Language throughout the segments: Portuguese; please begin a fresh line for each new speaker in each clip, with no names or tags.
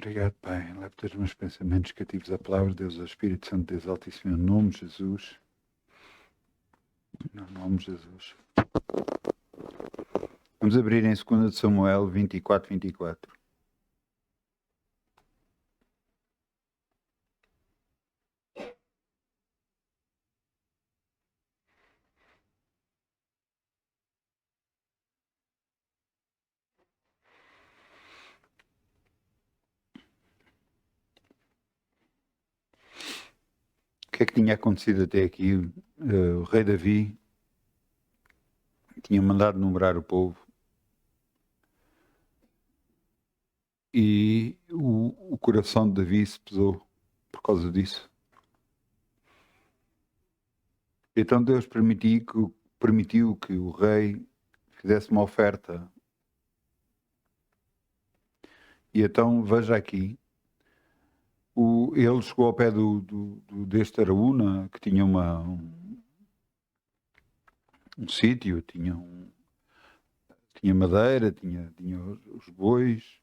Obrigado, Pai. Leve todos os meus pensamentos cativos à palavra de Deus, ao Espírito Santo de Deus Altíssimo, em nome de Jesus. Em nome de Jesus. Vamos abrir em 2 de Samuel 24, 24. O que é que tinha acontecido até aqui? O rei Davi tinha mandado numerar o povo e o coração de Davi se pesou por causa disso. Então Deus permitiu que o rei fizesse uma oferta. E então, veja aqui, ele chegou ao pé deste Araúna, que tinha um sítio, tinha madeira, tinha os bois,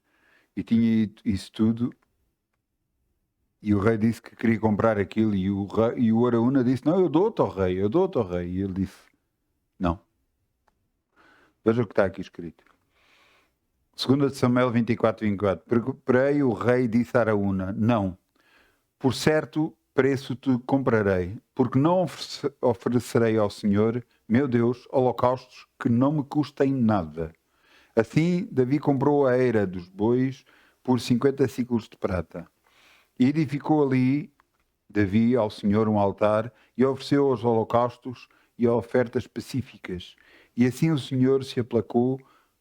e tinha isso tudo. E o rei disse que queria comprar aquilo, e o Araúna disse, não, eu dou-te ao rei. E ele disse, não. Veja o que está aqui escrito. 2 de Samuel 24, 24. Porém o rei disse a Araúna, não, por certo preço te comprarei, porque não oferecerei ao Senhor, meu Deus, holocaustos que não me custem nada. Assim, Davi comprou a eira dos bois por 50 ciclos de prata. E edificou ali, Davi, ao Senhor um altar e ofereceu aos holocaustos e a ofertas pacíficas. E assim o Senhor se aplacou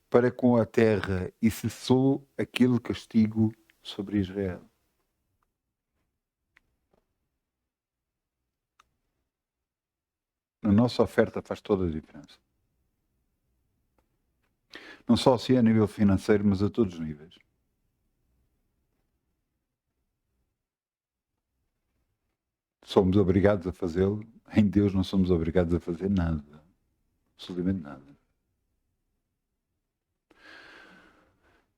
para com a terra e cessou aquele castigo sobre Israel. A nossa oferta faz toda a diferença. Não só assim a nível financeiro, mas a todos os níveis. Somos obrigados a fazê-lo. Em Deus não somos obrigados a fazer nada. Absolutamente nada.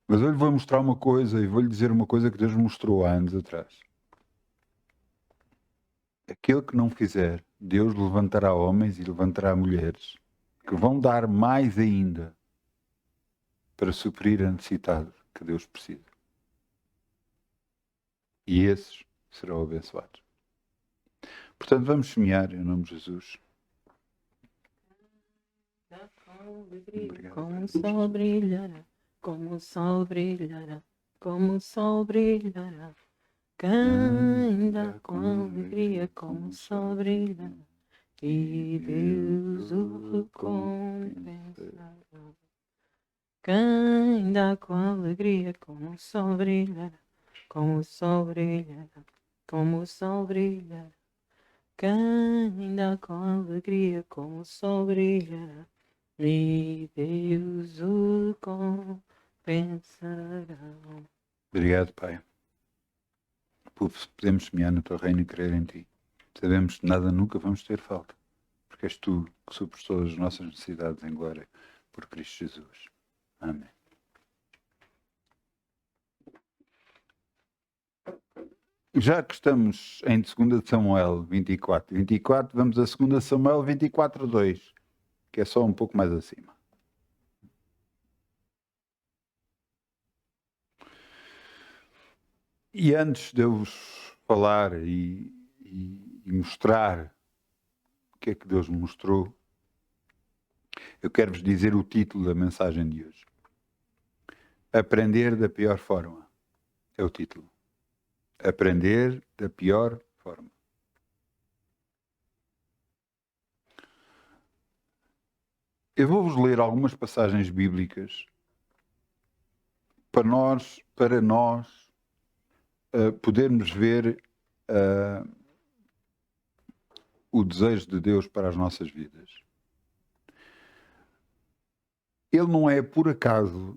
Mas eu lhe vou mostrar uma coisa e vou-lhe dizer uma coisa que Deus mostrou há anos atrás. Aquele que não fizer, Deus levantará homens e levantará mulheres que vão dar mais ainda para suprir a necessidade que Deus precisa. E esses serão abençoados. Portanto, vamos semear em nome de Jesus. Obrigado.
Como o sol brilhará, como o sol brilhará, como o sol brilhará. Quem anda com alegria, como o sol brilhará, e Deus o recompensará. Quem anda com alegria, como o sol brilhará, como o sol brilhará, como o sol brilhará. Quem anda com alegria, como o sol brilhará, e Deus o compensará.
Obrigado, Pai. Podemos semear no teu reino e crer em ti. Sabemos que nada nunca vamos ter falta, porque és tu que supres todas as nossas necessidades em glória por Cristo Jesus. Amém. Já que estamos em 2 de Samuel 24, 24, vamos a 2 de Samuel 24, 2, que é só um pouco mais acima. E antes de eu vos falar e mostrar o que é que Deus me mostrou, eu quero-vos dizer o título da mensagem de hoje. Aprender da pior forma. É o título. Aprender da pior forma. Eu vou-vos ler algumas passagens bíblicas para nós podermos ver o desejo de Deus para as nossas vidas. Ele não é por acaso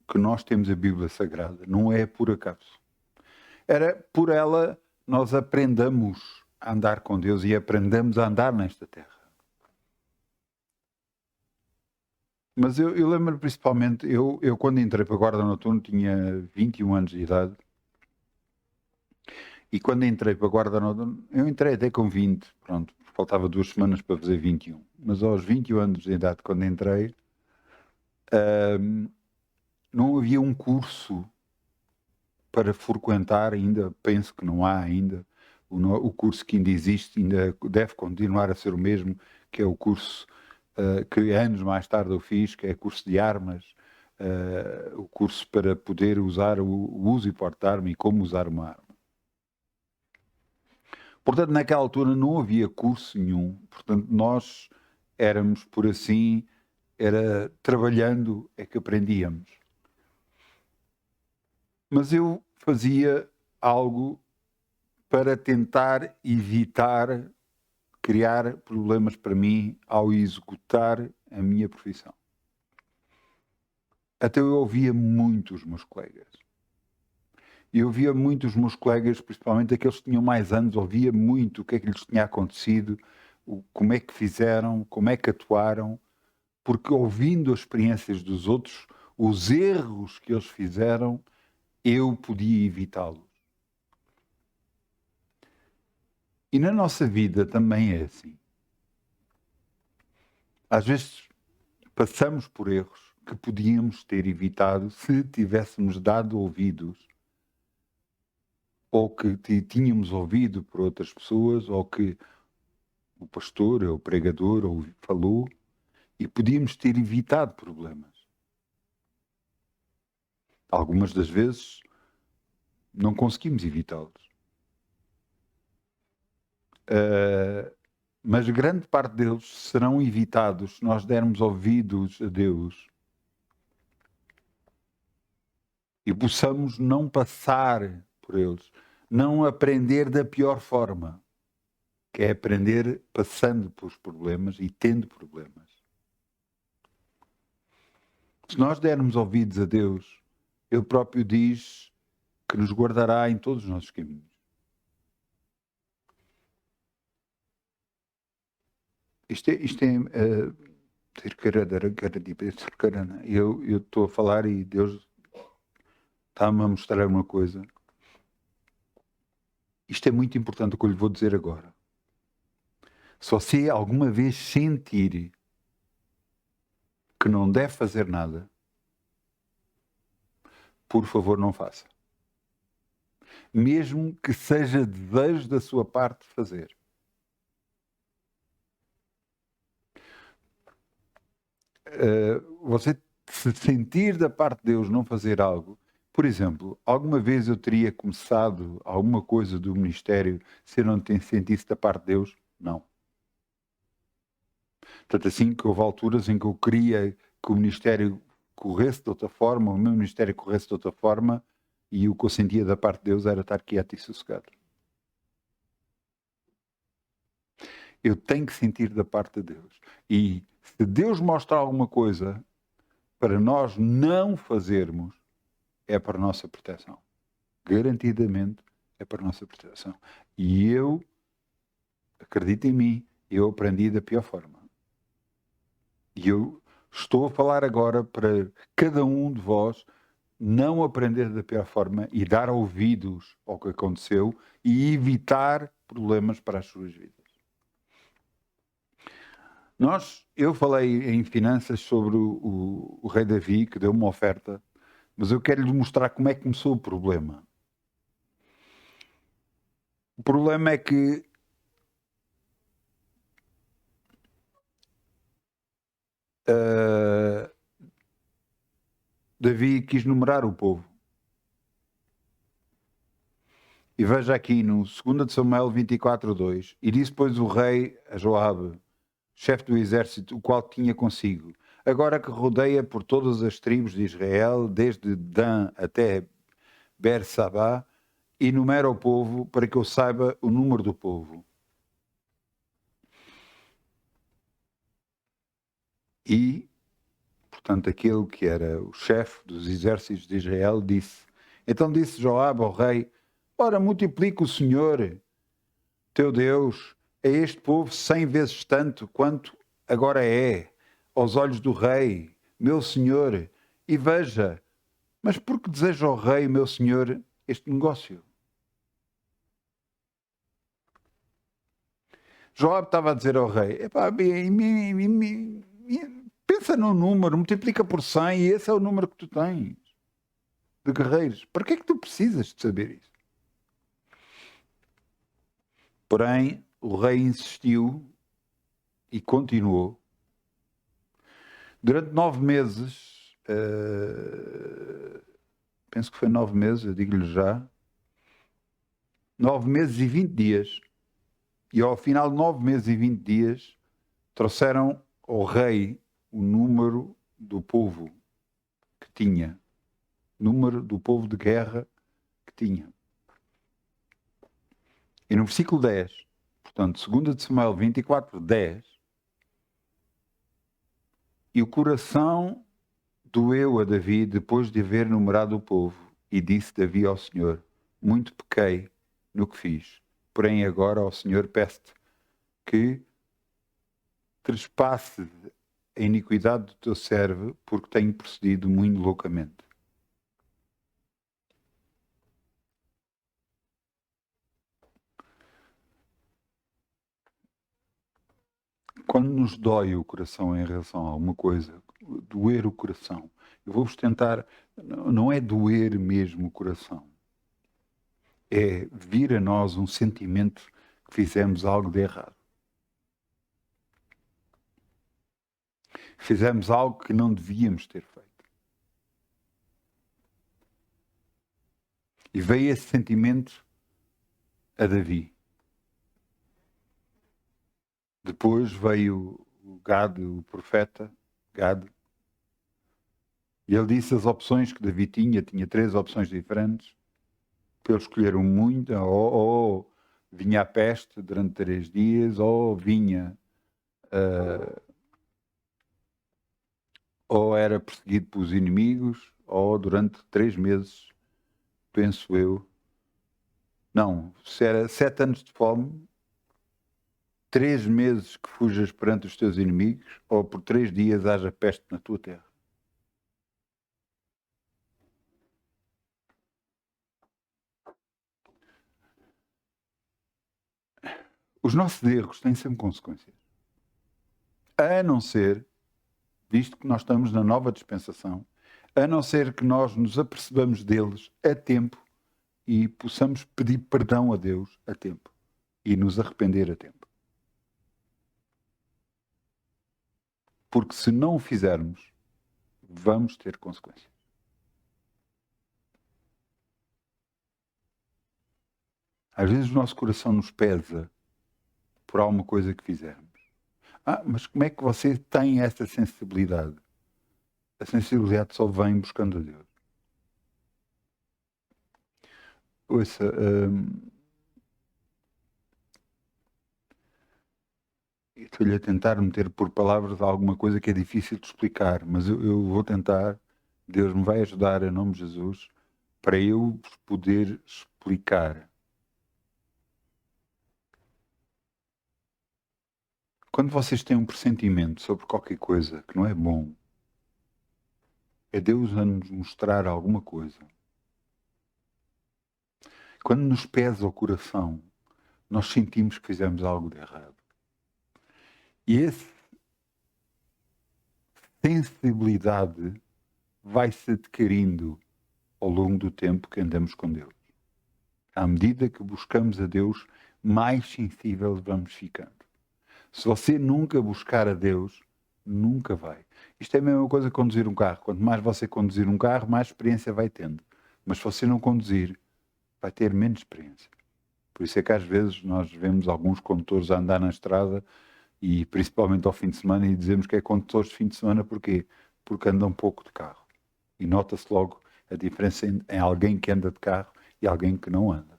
que nós temos a Bíblia Sagrada. Não é por acaso. Era por ela nós aprendamos a andar com Deus e aprendamos a andar nesta terra. Mas eu lembro principalmente, eu quando entrei para a Guarda Noturna tinha 21 anos de idade E quando entrei para a Guarda Nova, eu entrei até com 20, pronto, faltava 2 semanas para fazer 21. Mas aos 21 anos de idade, quando entrei, não havia um curso para frequentar ainda, penso que não há ainda. O curso que ainda existe ainda deve continuar a ser o mesmo, que é o curso que anos mais tarde eu fiz, que é curso de armas, o curso para poder usar o uso e porte de arma e como usar uma arma. Portanto, naquela altura não havia curso nenhum, portanto nós éramos, por assim, era trabalhando é que aprendíamos. Mas eu fazia algo para tentar evitar criar problemas para mim ao executar a minha profissão. Até eu ouvia muito os meus colegas. Eu ouvia muito os meus colegas, principalmente aqueles que tinham mais anos, ouvia muito o que é que lhes tinha acontecido, como é que fizeram, como é que atuaram, porque ouvindo as experiências dos outros, os erros que eles fizeram, eu podia evitá-los. E na nossa vida também é assim. Às vezes passamos por erros que podíamos ter evitado se tivéssemos dado ouvidos, ou que tínhamos ouvido por outras pessoas, ou que o pastor, ou o pregador, ou falou, e podíamos ter evitado problemas. Algumas das vezes não conseguimos evitá-los. Mas grande parte deles serão evitados se nós dermos ouvidos a Deus e possamos não passar por eles, não aprender da pior forma, que é aprender passando pelos problemas e tendo problemas. Se nós dermos ouvidos a Deus, Ele próprio diz que nos guardará em todos os nossos caminhos. Eu estou a falar e Deus está-me a mostrar uma coisa. Isto é muito importante o que eu lhe vou dizer agora. Se você alguma vez sentir que não deve fazer nada, por favor, não faça. Mesmo que seja desejo da sua parte fazer. Você se sentir da parte de Deus não fazer algo, por exemplo, alguma vez eu teria começado alguma coisa do ministério se eu não sentisse da parte de Deus? Não. Portanto, assim que houve alturas em que eu queria que o ministério corresse de outra forma, o meu ministério corresse de outra forma, e o que eu sentia da parte de Deus era estar quieto e sossegado. Eu tenho que sentir da parte de Deus. E se Deus mostra alguma coisa para nós não fazermos, é para a nossa proteção. Garantidamente é para a nossa proteção. E eu, acredito em mim, eu aprendi da pior forma. E eu estou a falar agora para cada um de vós não aprender da pior forma e dar ouvidos ao que aconteceu e evitar problemas para as suas vidas. Eu falei em finanças sobre o rei Davi, que deu uma oferta, mas eu quero lhe mostrar como é que começou o problema. O problema é que Davi quis numerar o povo. E veja aqui no 2 de Samuel 24:2, e disse pois o rei a Joabe, chefe do exército, o qual tinha consigo: agora que rodeia por todas as tribos de Israel, desde Dan até Bersabá, e numera o povo, para que eu saiba o número do povo. E, portanto, aquele que era o chefe dos exércitos de Israel disse: então disse Joabe ao rei: ora, multiplica o Senhor, teu Deus, a este povo 100 vezes tanto quanto agora é, aos olhos do rei, meu senhor, e veja, mas por que deseja o rei, meu senhor, este negócio? Joabe estava a dizer ao rei, pensa no número, multiplica por 100 e esse é o número que tu tens de guerreiros. Para que é que tu precisas de saber isso? Porém, o rei insistiu e continuou. Durante 9 meses, penso que foi 9 meses, eu digo-lhe já, 9 meses e 20 dias. E ao final de 9 meses e 20 dias, trouxeram ao rei o número do povo que tinha. Número do povo de guerra que tinha. E no versículo 10, portanto, 2 de Samuel 24, 10, e o coração doeu a Davi depois de haver numerado o povo, e disse Davi ao Senhor, muito pequei no que fiz, porém agora ao Senhor peço-te que trespasse a iniquidade do teu servo, porque tenho procedido muito loucamente. Quando nos dói o coração em relação a alguma coisa, doer o coração, eu vou-vos tentar, não é doer mesmo o coração, é vir a nós um sentimento que fizemos algo de errado. Fizemos algo que não devíamos ter feito. E veio esse sentimento a Davi. Depois veio o Gad, o profeta Gad, e ele disse as opções que Davi tinha 3 opções diferentes, para ele escolher muito, ou vinha a peste durante 3 dias, ou vinha, ou era perseguido pelos inimigos, ou durante 3 meses, penso eu. Não, se era 7 anos de fome, 3 meses que fujas perante os teus inimigos, ou por 3 dias haja peste na tua terra. Os nossos erros têm sempre consequências. A não ser, visto que nós estamos na nova dispensação, a não ser que nós nos apercebamos deles a tempo e possamos pedir perdão a Deus a tempo e nos arrepender a tempo. Porque se não o fizermos, vamos ter consequências. Às vezes o nosso coração nos pesa por alguma coisa que fizermos. Mas como é que você tem essa sensibilidade? A sensibilidade só vem buscando a Deus. Ouça, estou-lhe a tentar meter por palavras alguma coisa que é difícil de explicar, mas eu vou tentar. Deus me vai ajudar, em nome de Jesus, para eu poder explicar. Quando vocês têm um pressentimento sobre qualquer coisa que não é bom, é Deus a nos mostrar alguma coisa. Quando nos pesa o coração, nós sentimos que fizemos algo de errado. E essa sensibilidade vai-se adquirindo ao longo do tempo que andamos com Deus. À medida que buscamos a Deus, mais sensíveis vamos ficando. Se você nunca buscar a Deus, nunca vai. Isto é a mesma coisa que conduzir um carro. Quanto mais você conduzir um carro, mais experiência vai tendo. Mas se você não conduzir, vai ter menos experiência. Por isso é que às vezes nós vemos alguns condutores a andar na estrada, e principalmente ao fim de semana, e dizemos que é condutores de fim de semana, porquê? Porque andam um pouco de carro. E nota-se logo a diferença em alguém que anda de carro e alguém que não anda.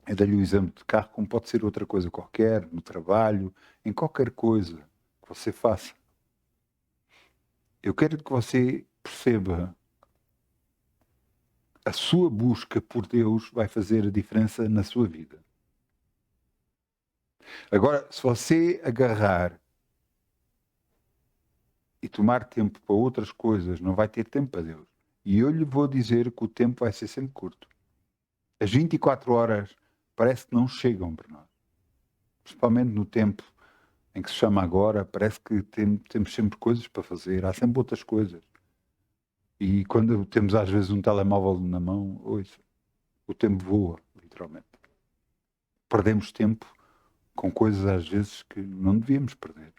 Eu dei-lhe o exemplo de carro, como pode ser outra coisa qualquer, no trabalho, em qualquer coisa que você faça. Eu quero que você perceba, a sua busca por Deus vai fazer a diferença na sua vida. Agora, se você agarrar e tomar tempo para outras coisas, não vai ter tempo para Deus. E eu lhe vou dizer que o tempo vai ser sempre curto. As 24 horas parece que não chegam para nós. principalmente no tempo em que se chama agora, parece que temos sempre coisas para fazer, há sempre outras coisas. E quando temos às vezes um telemóvel na mão, ouça, o tempo voa, literalmente. Perdemos tempo com coisas às vezes que não devíamos perder.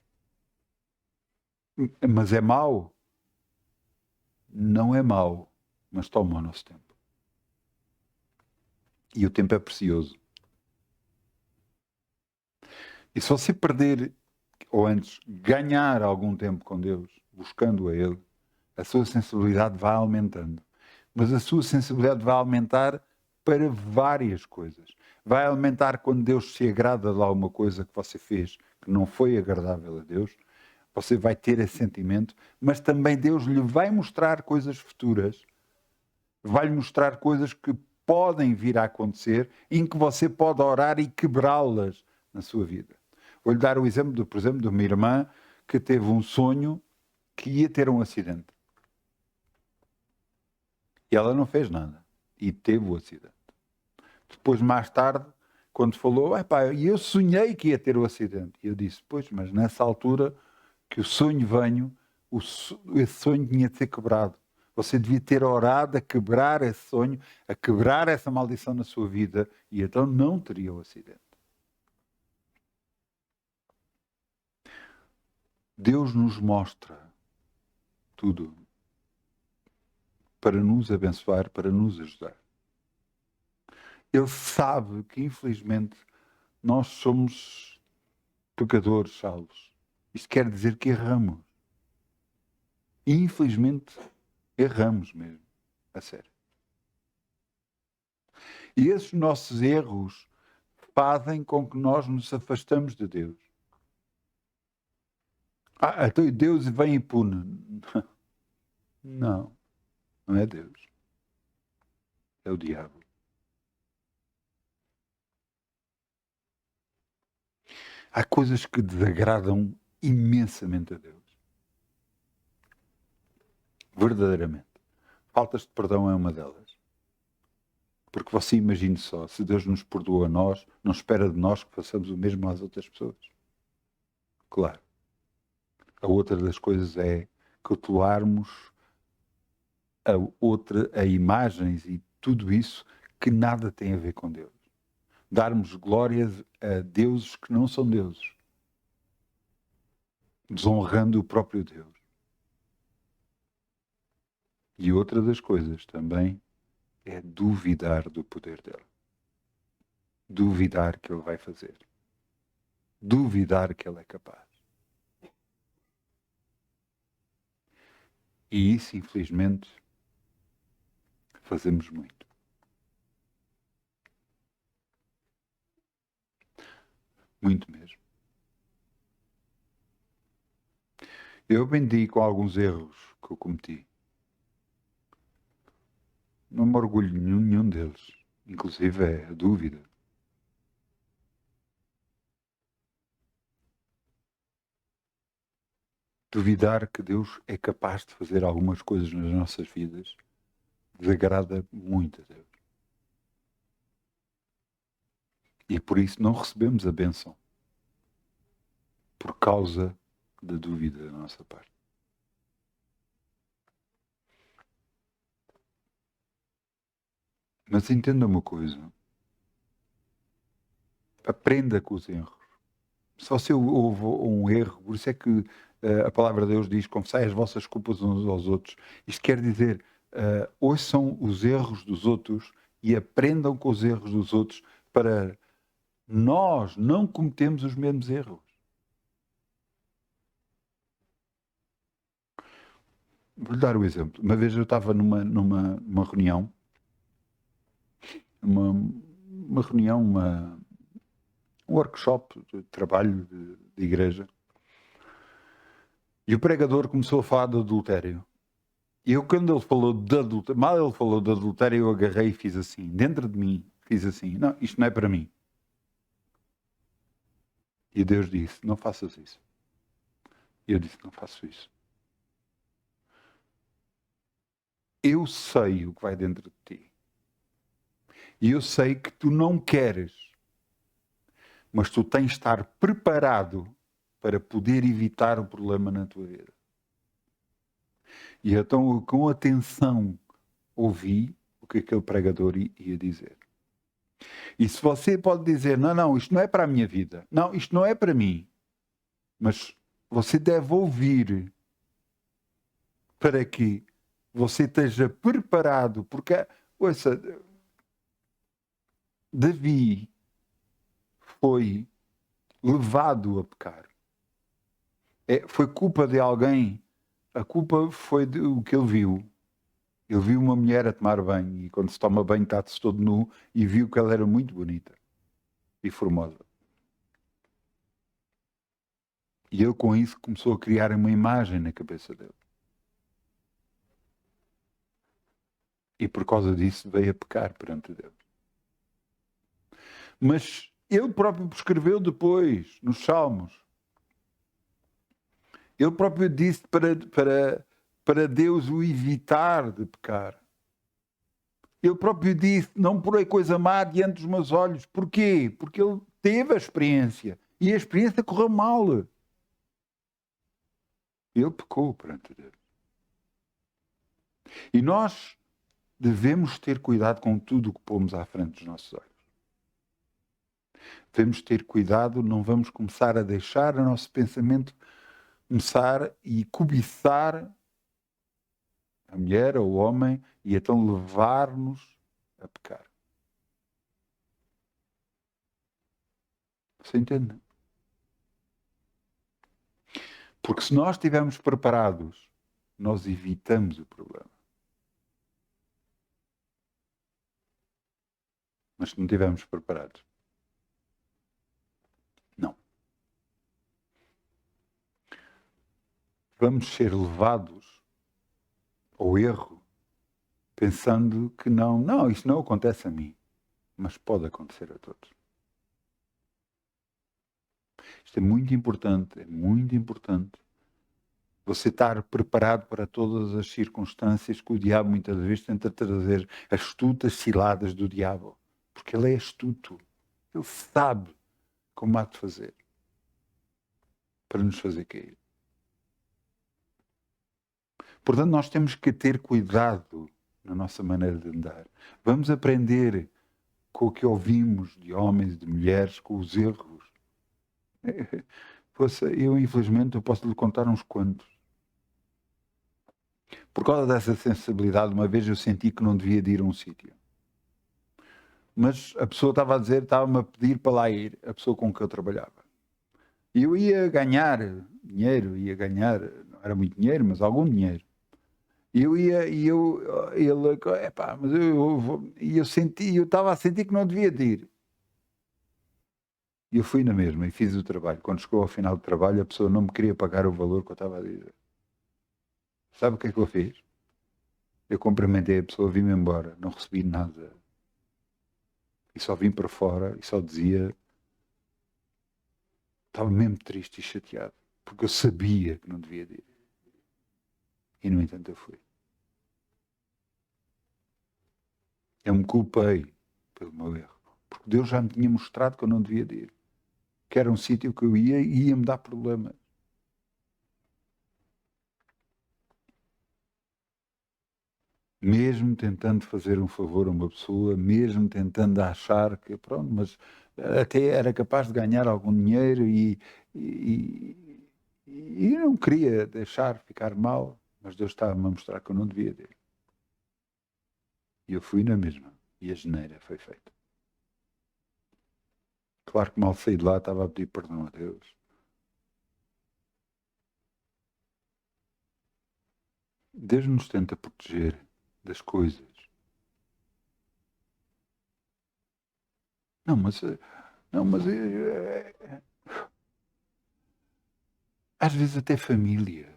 Mas é mau? Não é mau, mas toma o nosso tempo. E o tempo é precioso. E se você perder, ou antes, ganhar algum tempo com Deus, buscando a Ele, a sua sensibilidade vai aumentando. Mas a sua sensibilidade vai aumentar para várias coisas. Vai aumentar quando Deus se agrada de alguma coisa que você fez que não foi agradável a Deus. Você vai ter esse sentimento, mas também Deus lhe vai mostrar coisas futuras, vai lhe mostrar coisas que podem vir a acontecer, em que você pode orar e quebrá-las na sua vida. Vou-lhe dar o exemplo, por exemplo, de uma irmã que teve um sonho que ia ter um acidente. E ela não fez nada. E teve o acidente. Depois, mais tarde, quando falou, eu sonhei que ia ter o acidente. E eu disse, pois, mas nessa altura que o sonho venho, esse sonho tinha de ser quebrado. Você devia ter orado a quebrar esse sonho, a quebrar essa maldição na sua vida, e então não teria o acidente. Deus nos mostra tudo para nos abençoar, para nos ajudar. Ele sabe que, infelizmente, nós somos pecadores salvos. Isto quer dizer que erramos. E, infelizmente, erramos mesmo. A sério. E esses nossos erros fazem com que nós nos afastamos de Deus. Então Deus vem e pune. Não, não é Deus. É o diabo. Há coisas que desagradam imensamente a Deus. Verdadeiramente. Faltas de perdão é uma delas. Porque você imagine só, se Deus nos perdoa a nós, não espera de nós que façamos o mesmo às outras pessoas. Claro. A outra das coisas é cautelarmos a imagens e tudo isso que nada tem a ver com Deus. Darmos glórias a deuses que não são deuses. Desonrando o próprio Deus. E outra das coisas também é duvidar do poder dele. Duvidar que ele vai fazer. Duvidar que ele é capaz. E isso, infelizmente, fazemos muito. Muito mesmo. Eu aprendi com alguns erros que eu cometi. Não me orgulho de nenhum deles. Inclusive é a dúvida. Duvidar que Deus é capaz de fazer algumas coisas nas nossas vidas desagrada muito a Deus. E por isso não recebemos a bênção. Por causa da dúvida da nossa parte. Mas entenda uma coisa. Aprenda com os erros. Só se houve um erro, por isso é que a palavra de Deus diz, confessai as vossas culpas uns aos outros. Isto quer dizer, ouçam os erros dos outros e aprendam com os erros dos outros para nós não cometemos os mesmos erros. Vou-lhe dar o exemplo. Uma vez eu estava numa reunião, um workshop de trabalho de igreja, e o pregador começou a falar de adultério. E eu, quando ele falou de adultério, mal ele falou de adultério, eu agarrei e fiz assim, dentro de mim, fiz assim, não, isto não é para mim. E Deus disse, não faças isso. E eu disse, não faço isso. Eu sei o que vai dentro de ti. E eu sei que tu não queres mas tu tens de estar preparado para poder evitar o problema na tua vida. E então, com atenção, ouvi o que aquele pregador ia dizer. E se você pode dizer, não, isto não é para a minha vida, não, isto não é para mim, mas você deve ouvir para que você esteja preparado, porque, ouça, Davi foi levado a pecar. Foi culpa de alguém, a culpa foi do que ele viu. Ele viu uma mulher a tomar banho e quando se toma banho está-se todo nu e viu que ela era muito bonita e formosa. E ele com isso começou a criar uma imagem na cabeça dele. E por causa disso veio a pecar perante Deus. Mas ele próprio escreveu depois, nos Salmos. Ele próprio disse para Deus o evitar de pecar. Ele próprio disse, não porei coisa má diante dos meus olhos. Porquê? Porque ele teve a experiência. E a experiência correu mal. Ele pecou perante Deus. E nós devemos ter cuidado com tudo o que pomos à frente dos nossos olhos. Devemos ter cuidado, não vamos começar a deixar o nosso pensamento começar e cobiçar a mulher ou o homem e então levar-nos a pecar. Você entende? Porque se nós estivermos preparados, nós evitamos o problema. Mas se não estivermos preparados, não. Vamos ser levados ao erro, pensando que não, isso não acontece a mim, mas pode acontecer a todos. Isto é muito importante você estar preparado para todas as circunstâncias que o diabo muitas vezes tenta trazer, astutas ciladas do diabo, porque ele é astuto, ele sabe como há de fazer para nos fazer cair. Portanto, nós temos que ter cuidado na nossa maneira de andar. Vamos aprender com o que ouvimos de homens e de mulheres, com os erros. Eu, infelizmente, eu posso lhe contar uns quantos. Por causa dessa sensibilidade, uma vez eu senti que não devia de ir a um sítio. Mas a pessoa estava-me a pedir para lá ir, a pessoa com que eu trabalhava. E eu ia ganhar dinheiro, não era muito dinheiro, mas algum dinheiro. Eu estava a sentir que não devia de ir. E eu fui na mesma e fiz o trabalho. Quando chegou ao final do trabalho, a pessoa não me queria pagar o valor que eu estava a dizer. Sabe o que é que eu fiz? Eu cumprimentei a pessoa, vim-me embora, não recebi nada. E só vim para fora e só dizia... Estava mesmo triste e chateado, porque eu sabia que não devia de ir. E, no entanto, eu fui. Eu me culpei pelo meu erro, porque Deus já me tinha mostrado que eu não devia de ir. Que era um sítio que eu ia e ia-me dar problemas. Mesmo tentando fazer um favor a uma pessoa, mesmo tentando achar que, pronto, mas até era capaz de ganhar algum dinheiro e não queria deixar ficar mal, mas Deus estava-me a mostrar que eu não devia ir. E eu fui na mesma, e a geneira foi feita. Claro que mal saí de lá, estava a pedir perdão a Deus. Deus nos tenta proteger das coisas. Às vezes até família.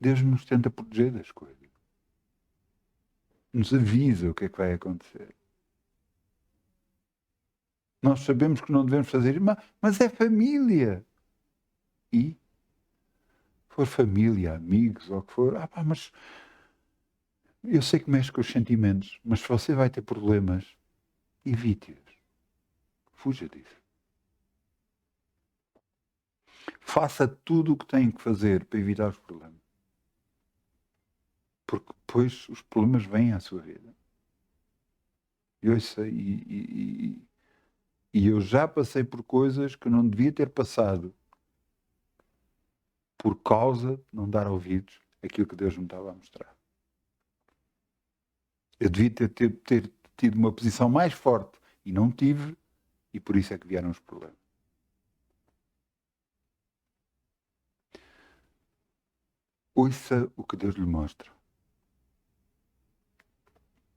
Deus nos tenta proteger das coisas. Nos avisa o que é que vai acontecer. Nós sabemos que não devemos fazer, mas é família. E? Se for família, amigos, ou o que for, mas eu sei que mexe com os sentimentos, mas você vai ter problemas. evite-os. Fuja disso. Faça tudo o que tem que fazer para evitar os problemas. Porque depois os problemas vêm à sua vida. E eu já passei por coisas que não devia ter passado por causa de não dar ouvidos àquilo que Deus me estava a mostrar. Eu devia ter tido uma posição mais forte e não tive, e por isso é que vieram os problemas. Ouça o que Deus lhe mostra.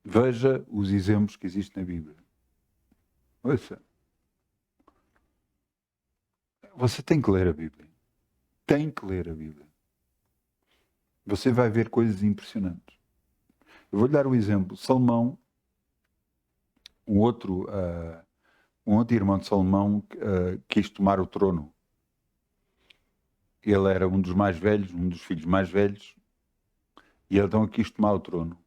Veja os exemplos que existem na Bíblia. Ouça. Você tem que ler a Bíblia. Tem que ler a Bíblia. Você vai ver coisas impressionantes. Eu vou-lhe dar um exemplo. Salomão, um outro irmão de Salomão, quis tomar o trono. Ele era um dos mais velhos, um dos filhos mais velhos, e ele então quis tomar o trono.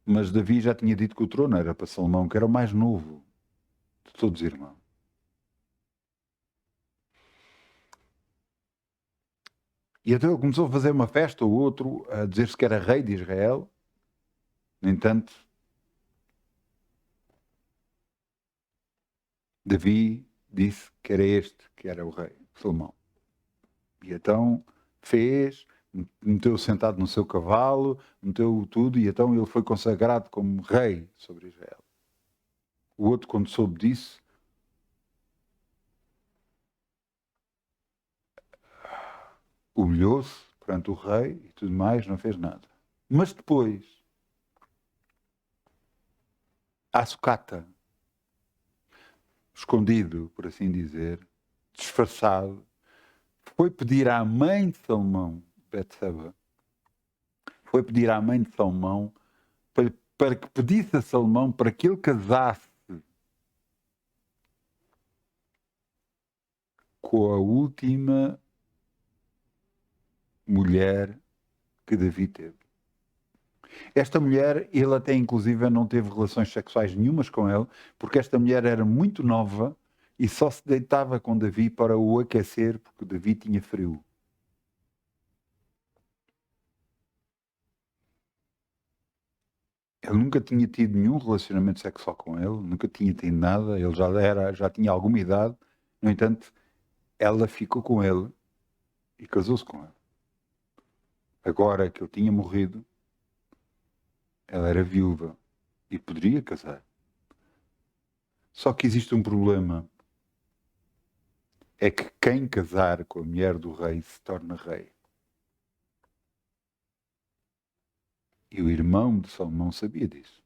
Mas Davi já tinha dito que o trono era para Salomão, que era o mais novo de todos os irmãos. E então ele começou a fazer uma festa, o outro a dizer-se que era rei de Israel. No entanto, Davi disse que era este que era o rei, Salomão. E então fez, meteu sentado no seu cavalo, meteu tudo, e então ele foi consagrado como rei sobre Israel. O outro, quando soube disso, humilhou-se perante o rei e tudo mais, não fez nada. Mas depois, à sucata, escondido, por assim dizer, disfarçado, foi pedir à mãe de Salomão, Betseba, foi pedir à mãe de Salomão para que pedisse a Salomão para que ele casasse com a última mulher que Davi teve. Esta mulher, ele até inclusive não teve relações sexuais nenhumas com ela, porque esta mulher era muito nova e só se deitava com Davi para o aquecer, porque Davi tinha frio. Ele nunca tinha tido nenhum relacionamento sexual com ele, nunca tinha tido nada, ele já tinha alguma idade, no entanto, ela ficou com ele e casou-se com ele. Agora que ele tinha morrido, ela era viúva e poderia casar. Só que existe um problema. É que quem casar com a mulher do rei se torna rei. E o irmão de Salomão sabia disso.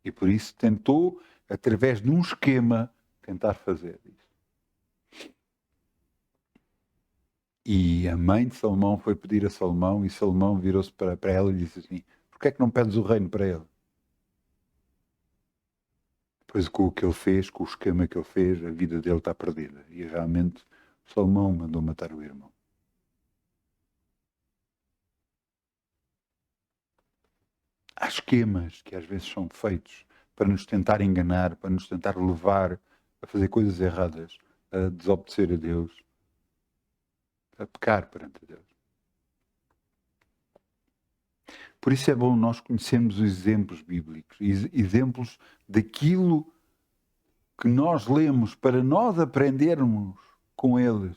E por isso tentou, através de um esquema, tentar fazer isso. E a mãe de Salomão foi pedir a Salomão, e Salomão virou-se para ela e disse assim: porquê é que não pedes o reino para ele? Pois com o que ele fez, com o esquema que ele fez, a vida dele está perdida. E realmente Salomão mandou matar o irmão. Há esquemas que às vezes são feitos para nos tentar enganar, para nos tentar levar a fazer coisas erradas, a desobedecer a Deus, a pecar perante Deus. Por isso é bom nós conhecermos os exemplos bíblicos, exemplos daquilo que nós lemos para nós aprendermos com eles,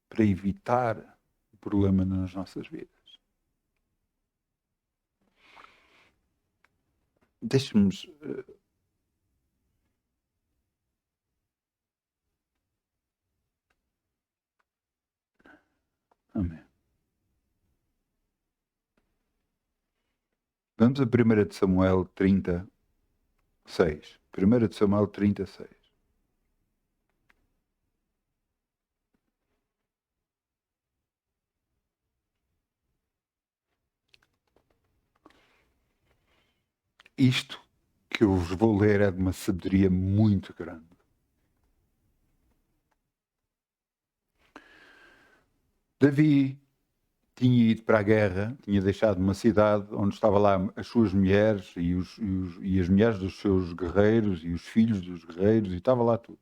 para evitar o problema nas nossas vidas. Deixe-me... Amém. Vamos a 1 de Samuel 36. 1 de Samuel 36. Isto que eu vos vou ler é de uma sabedoria muito grande. Davi tinha ido para a guerra, tinha deixado uma cidade onde estava lá as suas mulheres e as mulheres dos seus guerreiros e os filhos dos guerreiros, e estava lá tudo.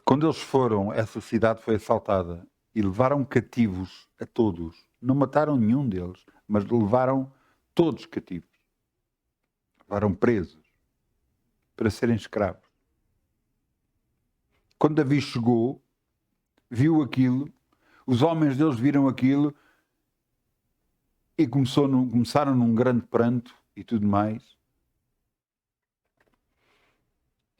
Quando eles foram, essa cidade foi assaltada e levaram cativos a todos. Não mataram nenhum deles, mas levaram todos cativos. Levaram presos para serem escravos. Quando Davi chegou, viu aquilo, os homens deles viram aquilo e começaram num grande pranto e tudo mais.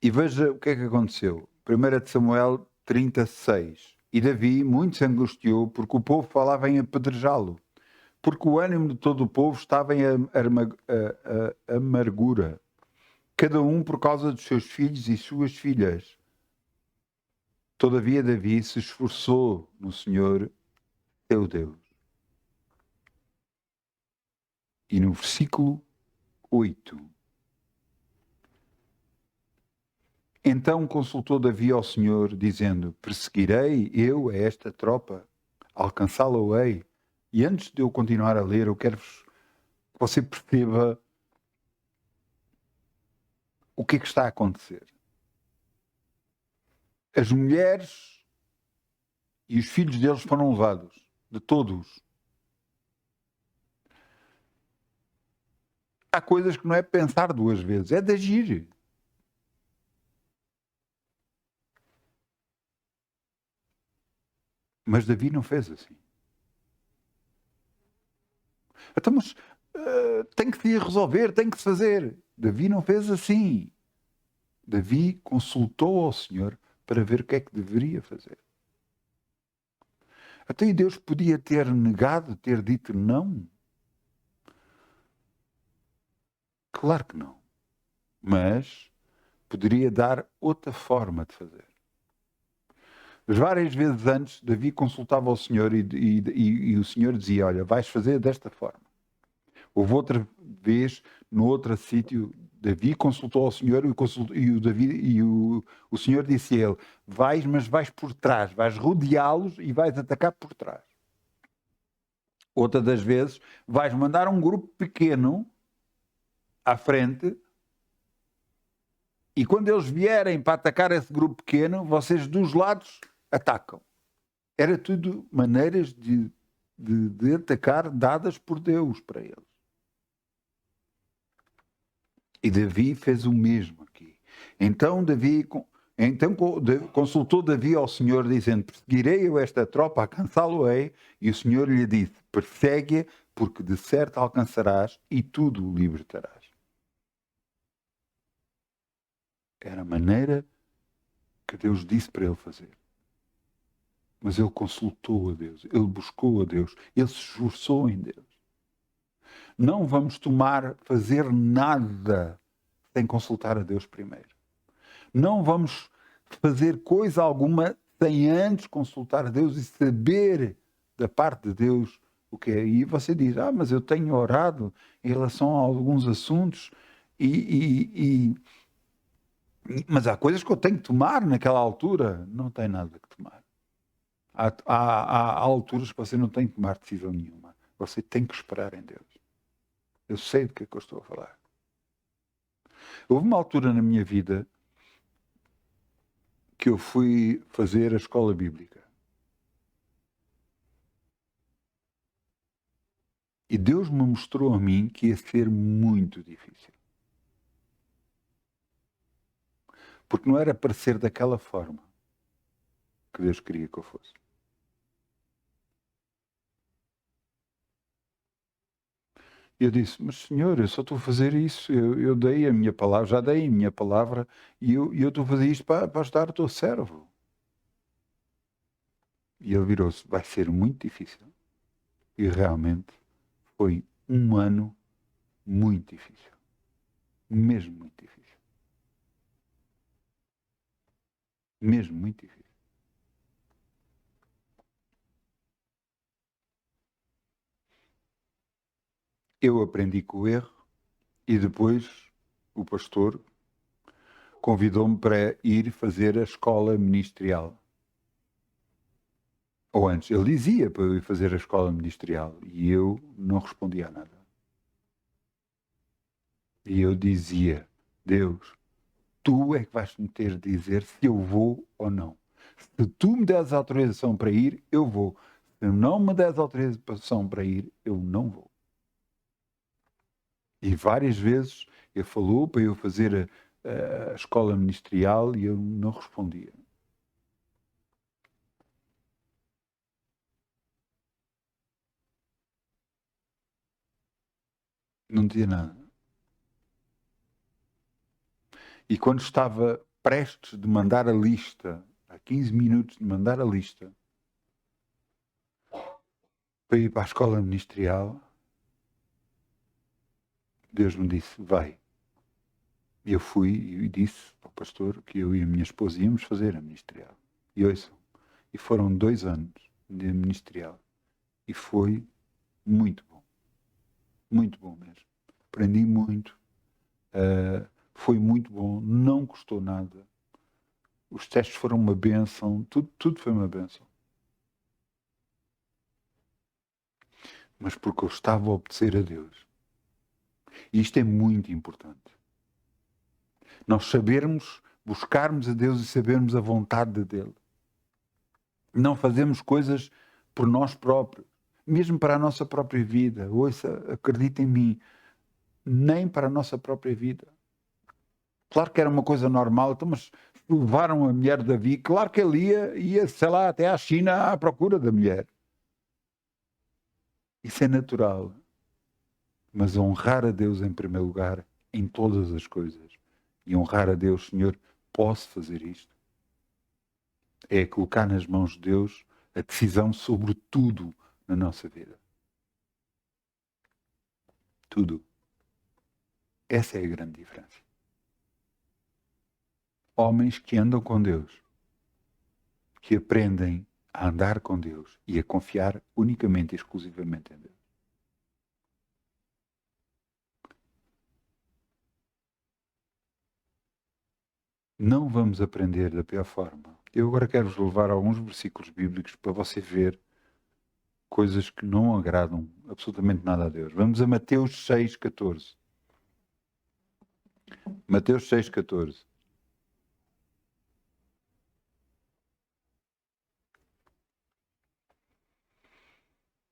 E veja o que é que aconteceu. 1 de Samuel 36. E Davi muito se angustiou porque o povo falava em apedrejá-lo. Porque o ânimo de todo o povo estava em amargura. Cada um por causa dos seus filhos e suas filhas. Todavia Davi se esforçou no Senhor, seu Deus. E no versículo 8. Então consultou Davi ao Senhor, dizendo: perseguirei eu a esta tropa? Alcançá-la-ei? E antes de eu continuar a ler, eu quero que você perceba o que é que está a acontecer. As mulheres e os filhos deles foram levados, de todos. Há coisas que não é pensar duas vezes, é de agir. Mas Davi não fez assim. Então, mas tem que se resolver, tem que se fazer. Davi não fez assim. Davi consultou ao Senhor para ver o que é que deveria fazer. Até Deus podia ter negado, ter dito não? Claro que não. Mas poderia dar outra forma de fazer. Mas várias vezes antes, Davi consultava ao Senhor e o Senhor dizia: olha, vais fazer desta forma. Houve outra vez, no outro sítio, Davi consultou ao Senhor o Senhor disse a ele: mas vais por trás, vais rodeá-los e vais atacar por trás. Outra das vezes, vais mandar um grupo pequeno à frente e quando eles vierem para atacar esse grupo pequeno, vocês dos lados atacam. Era tudo maneiras de atacar dadas por Deus para eles. E Davi fez o mesmo aqui. Então consultou Davi ao Senhor, dizendo: perseguirei eu esta tropa, alcançá-lo-ei. E o Senhor lhe disse: persegue-a, porque de certo alcançarás e tudo o libertarás. Era a maneira que Deus disse para ele fazer. Mas ele consultou a Deus, ele buscou a Deus, ele se esforçou em Deus. Não vamos fazer nada sem consultar a Deus primeiro. Não vamos fazer coisa alguma sem antes consultar a Deus e saber da parte de Deus o que é. E você diz: mas eu tenho orado em relação a alguns assuntos mas há coisas que eu tenho que tomar naquela altura. Não tem nada que tomar. Há alturas que você não tem que tomar decisão nenhuma. Você tem que esperar em Deus. Eu sei do que é que eu estou a falar. Houve uma altura na minha vida que eu fui fazer a escola bíblica. E Deus me mostrou a mim que ia ser muito difícil. Porque não era para ser daquela forma que Deus queria que eu fosse. E eu disse: mas Senhor, eu só estou a fazer isso, eu dei a minha palavra, já dei a minha palavra, e eu estou a fazer isto para ajudar o teu servo. E ele virou-se: vai ser muito difícil. E realmente foi um ano muito difícil. Mesmo muito difícil. Mesmo muito difícil. Eu aprendi com o erro e depois o pastor convidou-me para ir fazer a escola ministerial, Ou antes, ele dizia para eu ir fazer a escola ministerial e eu não respondia a nada. E eu dizia, Deus, tu é que vais me ter de dizer se eu vou ou não. Se tu me deres autorização para ir, eu vou. Se não me deres autorização para ir, eu não vou. E várias vezes ele falou para eu fazer a escola ministerial e eu não respondia. Não dizia nada. E quando estava prestes de mandar a lista, há 15 minutos de mandar a lista, para ir para a escola ministerial, Deus me disse, vai. E eu fui e disse ao pastor que eu e a minha esposa íamos fazer a ministerial. E ouçam, e foram 2 anos de ministerial. E foi muito bom. Muito bom mesmo. Aprendi muito. Foi muito bom. Não custou nada. Os testes foram uma bênção. Tudo foi uma bênção. Mas porque eu estava a obedecer a Deus. E isto é muito importante. Nós sabermos, buscarmos a Deus e sabermos a vontade dele. Não fazemos coisas por nós próprios, mesmo para a nossa própria vida. Ouça, acredita em mim, nem para a nossa própria vida. Claro que era uma coisa normal, então, mas levaram a mulher de Davi, claro que ele ia, sei lá, até à China à procura da mulher. Isso é natural. Mas honrar a Deus em primeiro lugar, em todas as coisas. E honrar a Deus, Senhor, posso fazer isto. É colocar nas mãos de Deus a decisão sobre tudo na nossa vida. Tudo. Essa é a grande diferença. Homens que andam com Deus, que aprendem a andar com Deus e a confiar unicamente e exclusivamente em Deus. Não vamos aprender da pior forma. Eu agora quero-vos levar a alguns versículos bíblicos para você ver coisas que não agradam absolutamente nada a Deus. Vamos a Mateus 6,14. Mateus 6,14.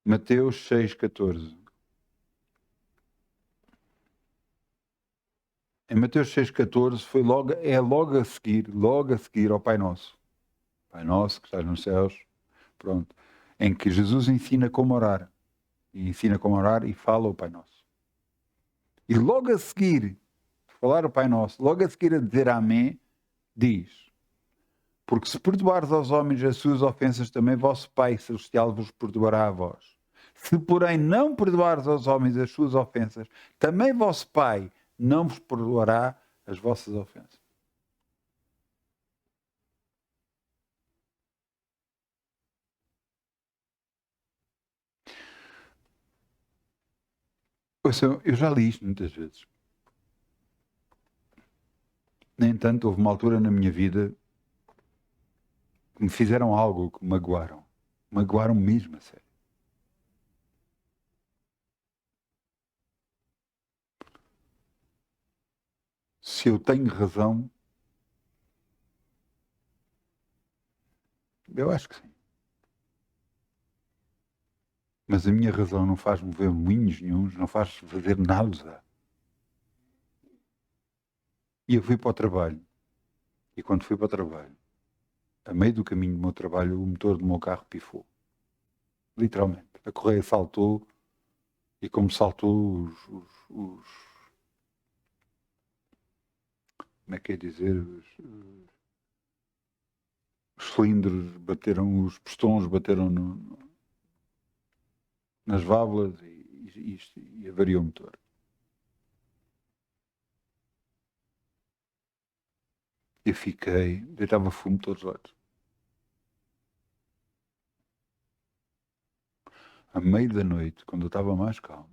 Mateus 6,14. Em Mateus 6,14 é logo a seguir ao Pai Nosso. Pai Nosso que estás nos céus, pronto. Em que Jesus ensina como orar. E ensina como orar e fala o Pai Nosso. E logo a seguir, falar o Pai Nosso, logo a seguir a dizer Amém, diz: porque se perdoares aos homens as suas ofensas, também vosso Pai Celestial vos perdoará a vós. Se, porém, não perdoares aos homens as suas ofensas, também vosso Pai não vos perdoará as vossas ofensas. Ouça, eu já li isto muitas vezes. No entanto, houve uma altura na minha vida que me fizeram algo que me magoaram. Magoaram mesmo, a sério. Se eu tenho razão, eu acho que sim. Mas a minha razão não faz mover moinhos nenhuns, não faz fazer nada. E eu fui para o trabalho. E quando fui para o trabalho, a meio do caminho do meu trabalho, o motor do meu carro pifou. Literalmente. A correia saltou e como saltou como é que é dizer? Os cilindros bateram, os pistões bateram nas válvulas e avariou o motor. Eu fiquei, deitava fumo todos os lados. À meia da noite, quando eu estava mais calmo,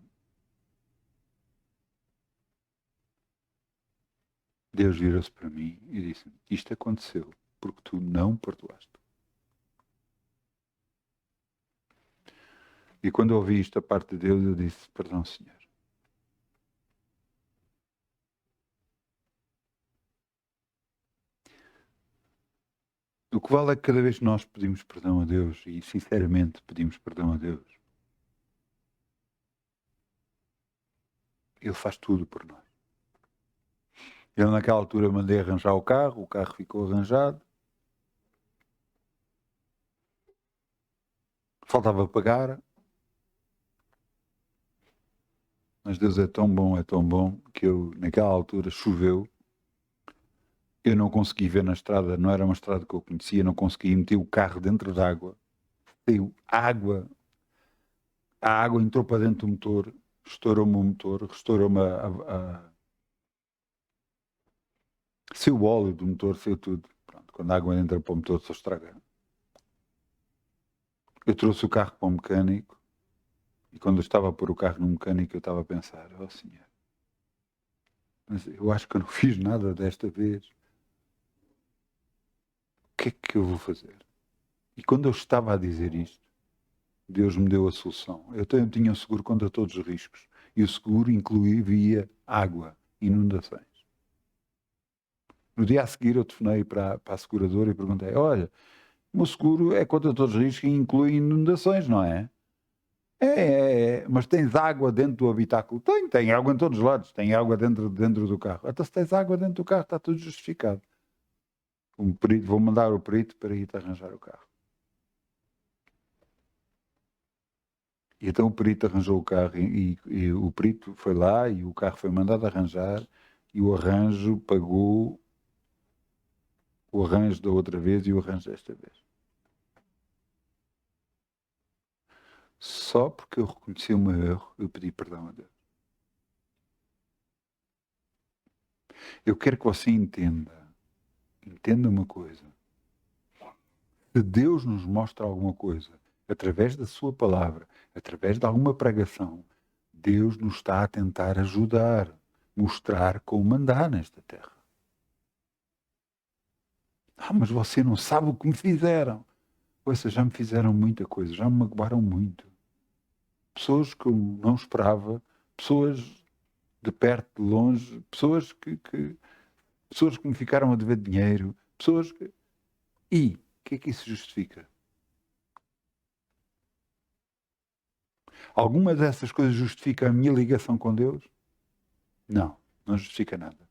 Deus virou-se para mim e disse: isto aconteceu porque tu não perdoaste. E quando ouvi isto da parte de Deus, eu disse, perdão, Senhor. O que vale é que cada vez que nós pedimos perdão a Deus, e sinceramente pedimos perdão a Deus, Ele faz tudo por nós. Eu naquela altura mandei arranjar o carro ficou arranjado. Faltava pagar. Mas Deus é tão bom, que eu, naquela altura, choveu. Eu não consegui ver na estrada, não era uma estrada que eu conhecia, não consegui meter o carro dentro da água. Saiu água. A água entrou para dentro do motor, estourou-me o motor, restaurou-me saiu o óleo do motor, saiu tudo. Pronto, quando a água entra para o motor, só estraga. Eu trouxe o carro para o mecânico e quando eu estava a pôr o carro no mecânico, eu estava a pensar, oh Senhor, mas eu acho que eu não fiz nada desta vez. O que é que eu vou fazer? E quando eu estava a dizer isto, Deus me deu a solução. Eu tinha um seguro contra todos os riscos. E o seguro incluía água, inundações. No dia a seguir eu telefonei para a seguradora e perguntei, olha, o meu seguro é contra todos os riscos e inclui inundações, não é? Mas tens água dentro do habitáculo? Tem água em todos os lados, tem água dentro do carro. Até se tens água dentro do carro, está tudo justificado. Vou mandar o perito para ir-te arranjar o carro. E então o perito arranjou o carro e o perito foi lá e o carro foi mandado arranjar e o arranjo pagou o arranjo da outra vez e o arranjo desta vez. Só porque eu reconheci o meu erro, eu pedi perdão a Deus. Eu quero que você entenda uma coisa. Se Deus nos mostra alguma coisa, através da sua palavra, através de alguma pregação, Deus nos está a tentar ajudar, mostrar como andar nesta terra. Mas você não sabe o que me fizeram. Ouça, já me fizeram muita coisa, já me magoaram muito. Pessoas que eu não esperava, pessoas de perto, de longe, pessoas que me ficaram a dever dinheiro, pessoas que... E o que é que isso justifica? Alguma dessas coisas justifica a minha ligação com Deus? Não, não justifica nada.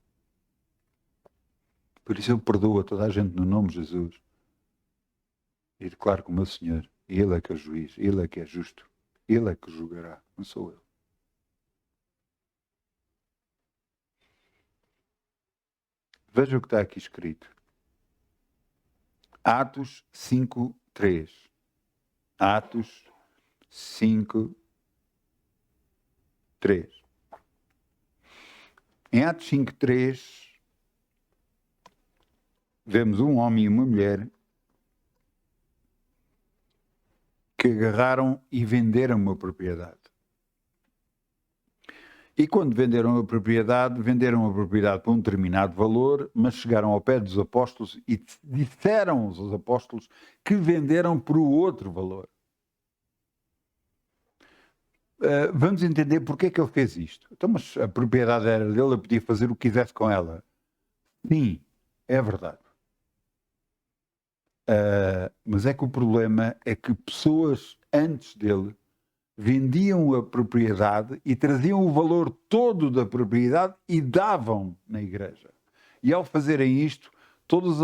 Por isso eu perdoo a toda a gente no nome de Jesus e declaro que o meu Senhor, Ele é que é juiz, Ele é que é justo, Ele é que julgará, não sou eu. Veja o que está aqui escrito. Atos 5:3. Atos 5:3. Em Atos 5:3 vemos um homem e uma mulher que agarraram e venderam uma propriedade. E quando venderam a propriedade por um determinado valor, mas chegaram ao pé dos apóstolos e disseram aos apóstolos que venderam por outro valor. Vamos entender porque é que ele fez isto. Então, mas a propriedade era dele, ele podia fazer o que quisesse com ela. Sim, é verdade. Mas é que o problema é que pessoas antes dele vendiam a propriedade e traziam o valor todo da propriedade e davam na igreja. E ao fazerem isto, todas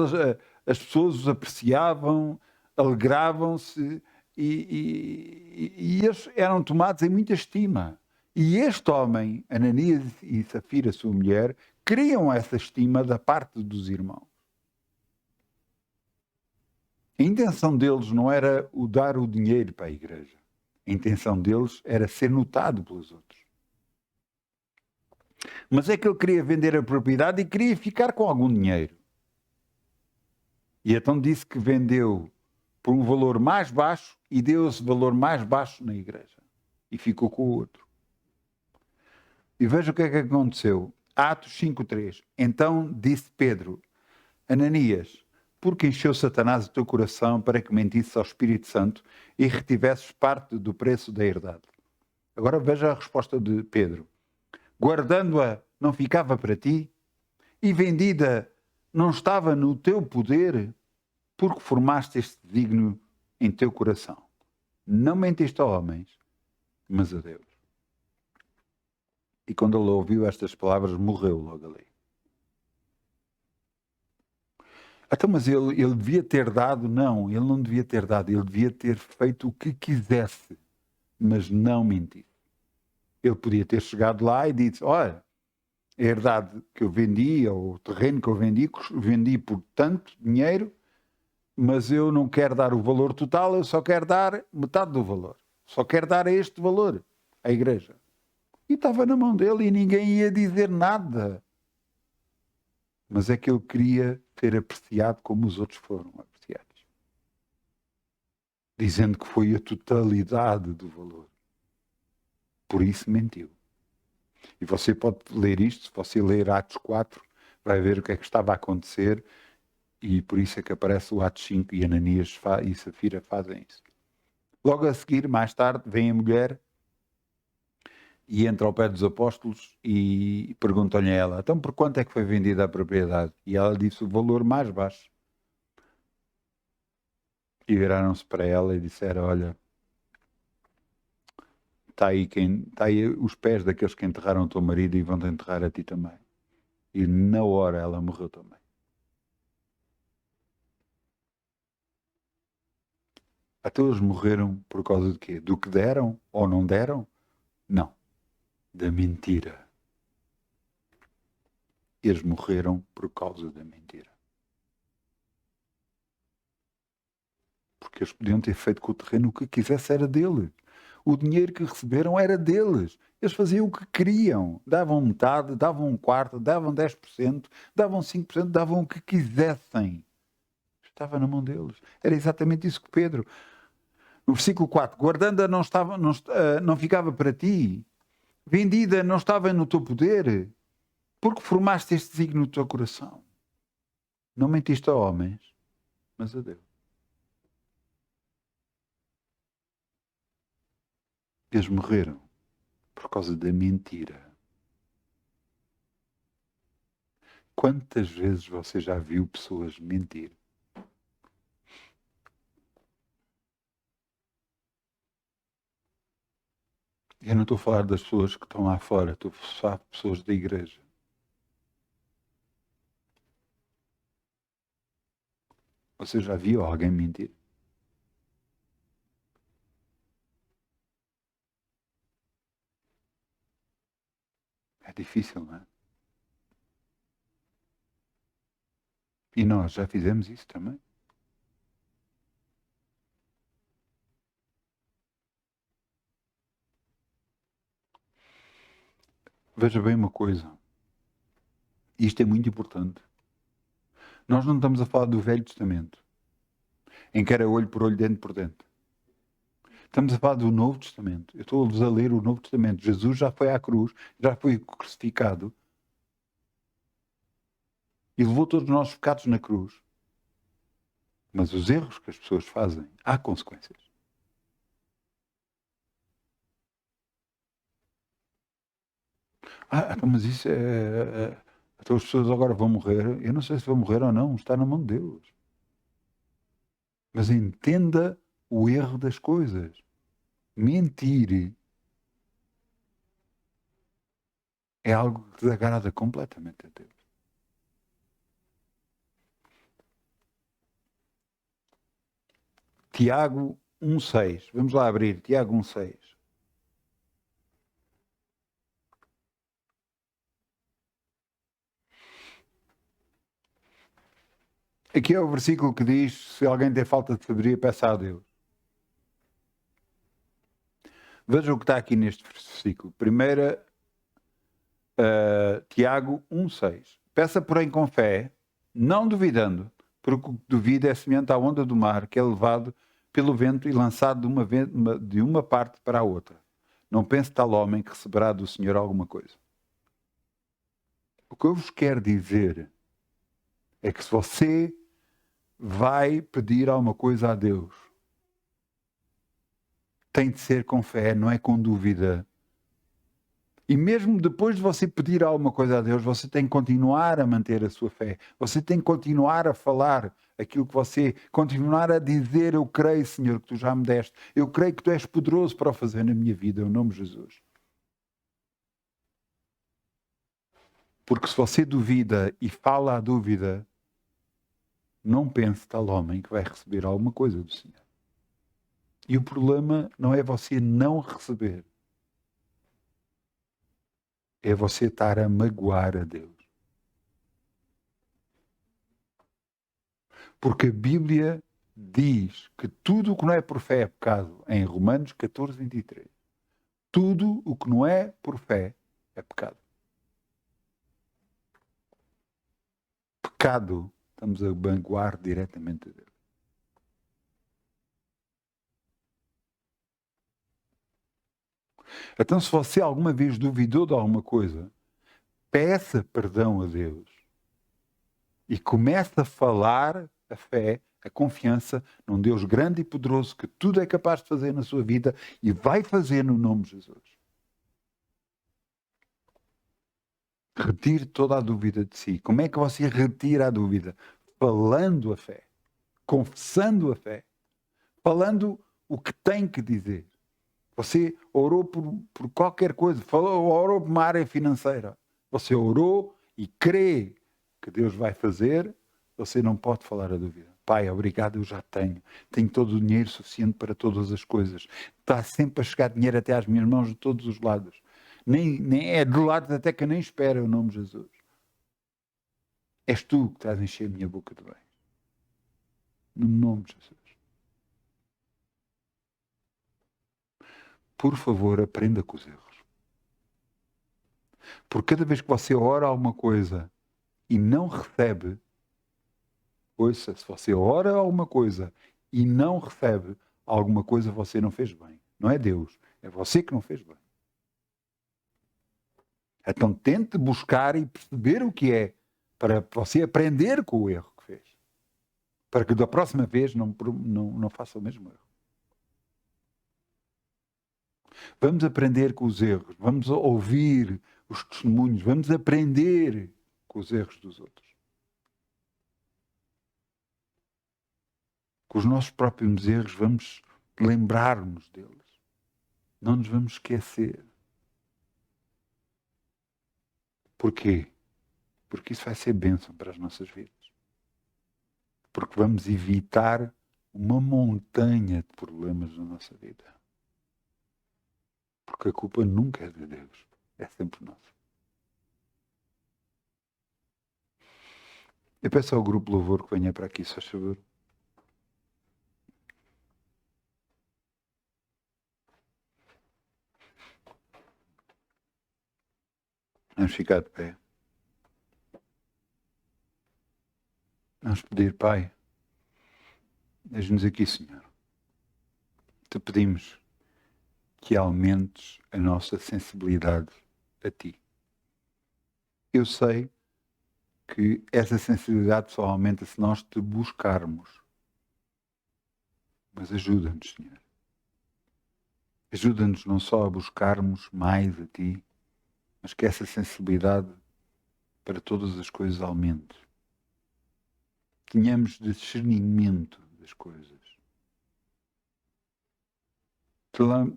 as pessoas os apreciavam, alegravam-se e eles eram tomados em muita estima. E este homem, Ananias e Safira, sua mulher, queriam essa estima da parte dos irmãos. A intenção deles não era dar o dinheiro para a igreja. A intenção deles era ser notado pelos outros. Mas é que ele queria vender a propriedade e queria ficar com algum dinheiro. E então disse que vendeu por um valor mais baixo e deu esse valor mais baixo na igreja. E ficou com o outro. E veja o que é que aconteceu. Atos 5:3. Então disse Pedro, Ananias, porque encheu Satanás o teu coração para que mentisses ao Espírito Santo e retivesses parte do preço da herdade. Agora veja a resposta de Pedro. Guardando-a não ficava para ti? E vendida não estava no teu poder? Porque formaste este desígnio em teu coração. Não mentiste a homens, mas a Deus. E quando ele ouviu estas palavras, morreu logo ali. Então, mas ele devia ter dado? Não, ele não devia ter dado. Ele devia ter feito o que quisesse, mas não mentir. Ele podia ter chegado lá e dito, olha, a herdade que eu vendi, ou o terreno que eu vendi por tanto dinheiro, mas eu não quero dar o valor total, eu só quero dar metade do valor. Só quero dar este valor à igreja. E estava na mão dele e ninguém ia dizer nada. Mas é que ele queria ser apreciado como os outros foram apreciados. Dizendo que foi a totalidade do valor. Por isso mentiu. E você pode ler isto, se você ler Atos 4, vai ver o que é que estava a acontecer, e por isso é que aparece o Atos 5 e Ananias e Safira fazem isso. Logo a seguir, mais tarde, vem a mulher e entra ao pé dos apóstolos e perguntam-lhe a ela, então por quanto é que foi vendida a propriedade? E ela disse o valor mais baixo. E viraram-se para ela e disseram, olha, está aí os pés daqueles que enterraram o teu marido e vão-te enterrar a ti também. E na hora ela morreu também. Até eles morreram por causa de quê? Do que deram ou não deram? Não. Da mentira. Eles morreram por causa da mentira. Porque eles podiam ter feito com o terreno o que quisesse, era deles. O dinheiro que receberam era deles. Eles faziam o que queriam. Davam metade, davam um quarto, davam 10%, davam 5%, davam o que quisessem. Estava na mão deles. Era exatamente isso que Pedro... No versículo 4, guardando-a não ficava para ti, vendida não estava no teu poder, porque formaste este desígnio no teu coração. Não mentiste a homens, mas a Deus. Eles morreram por causa da mentira. Quantas vezes você já viu pessoas mentir? Eu não estou a falar das pessoas que estão lá fora, estou a falar de pessoas da igreja. Você já viu alguém mentir? É difícil, não é? E nós já fizemos isso também. Veja bem uma coisa. Isto é muito importante. Nós não estamos a falar do Velho Testamento, em que era olho por olho, dente por dente. Estamos a falar do Novo Testamento. Eu estou-vos a ler o Novo Testamento. Jesus já foi à cruz, já foi crucificado e levou todos os nossos pecados na cruz. Mas os erros que as pessoas fazem, há consequências. Mas isso é... Então as pessoas agora vão morrer. Eu não sei se vão morrer ou não. Está na mão de Deus. Mas entenda o erro das coisas. Mentir é algo que desagrada completamente a Deus. Tiago 1,6. Vamos lá abrir. Tiago 1,6. Aqui é o versículo que diz, se alguém tem falta de sabedoria, peça a Deus. Veja o que está aqui neste versículo. Primeira, Tiago 1,6. Peça, porém, com fé, não duvidando, porque o que duvida é semelhante à onda do mar, que é levado pelo vento e lançado de uma parte para a outra. Não pense tal homem que receberá do Senhor alguma coisa. O que eu vos quero dizer é que se você vai pedir alguma coisa a Deus, tem de ser com fé, não é com dúvida. E mesmo depois de você pedir alguma coisa a Deus, você tem que continuar a manter a sua fé. Você tem que continuar a falar aquilo que você... Continuar a dizer, eu creio, Senhor, que Tu já me deste. Eu creio que Tu és poderoso para o fazer na minha vida, em nome de Jesus. Porque se você duvida e fala a dúvida, não pense tal homem que vai receber alguma coisa do Senhor. E o problema não é você não receber. É você estar a magoar a Deus. Porque a Bíblia diz que tudo o que não é por fé é pecado. Em Romanos 14, 23. Tudo o que não é por fé é pecado. Pecado, estamos a magoar diretamente a Deus. Então, se você alguma vez duvidou de alguma coisa, peça perdão a Deus e comece a falar a fé, a confiança num Deus grande e poderoso que tudo é capaz de fazer na sua vida e vai fazer no nome de Jesus. Retire toda a dúvida de si. Como é que você retira a dúvida? Falando a fé, confessando a fé, falando o que tem que dizer. Você orou por qualquer coisa, orou por uma área financeira. Você orou e crê que Deus vai fazer, você não pode falar a dúvida. Pai, obrigado, eu já tenho. Tenho todo o dinheiro suficiente para todas as coisas. Está sempre a chegar dinheiro até às minhas mãos de todos os lados. Nem é de lados até que eu nem espero, em nome de Jesus. És tu que estás a encher a minha boca de bem. No nome de Jesus. Por favor, aprenda com os erros. Porque cada vez que você ora alguma coisa e não recebe, ouça, se você ora alguma coisa e não recebe alguma coisa, você não fez bem. Não é Deus, é você que não fez bem. Então tente buscar e perceber o que é, para você aprender com o erro que fez. Para que da próxima vez não faça o mesmo erro. Vamos aprender com os erros, vamos ouvir os testemunhos, vamos aprender com os erros dos outros. Com os nossos próprios erros, vamos lembrar-nos deles. Não nos vamos esquecer. Porquê? Porque isso vai ser bênção para as nossas vidas. Porque vamos evitar uma montanha de problemas na nossa vida. Porque a culpa nunca é de Deus, é sempre nossa. Eu peço ao grupo Louvor que venha para aqui, se faz favor. Vamos ficar de pé. Vamos pedir, Pai, ajuda-nos aqui, Senhor. Te pedimos que aumentes a nossa sensibilidade a Ti. Eu sei que essa sensibilidade só aumenta se nós Te buscarmos. Mas ajuda-nos, Senhor. Ajuda-nos não só a buscarmos mais a Ti, mas que essa sensibilidade para todas as coisas aumente. Tenhamos discernimento das coisas.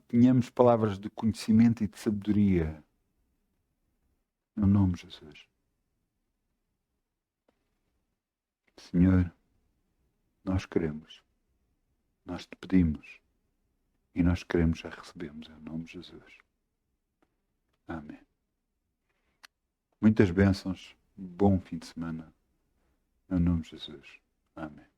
Tenhamos palavras de conhecimento e de sabedoria. No nome de Jesus. Senhor, nós queremos. Nós te pedimos. E nós queremos, já recebemos. Em nome de Jesus. Amém. Muitas bênçãos. Bom fim de semana. Em nome de Jesus. Amém.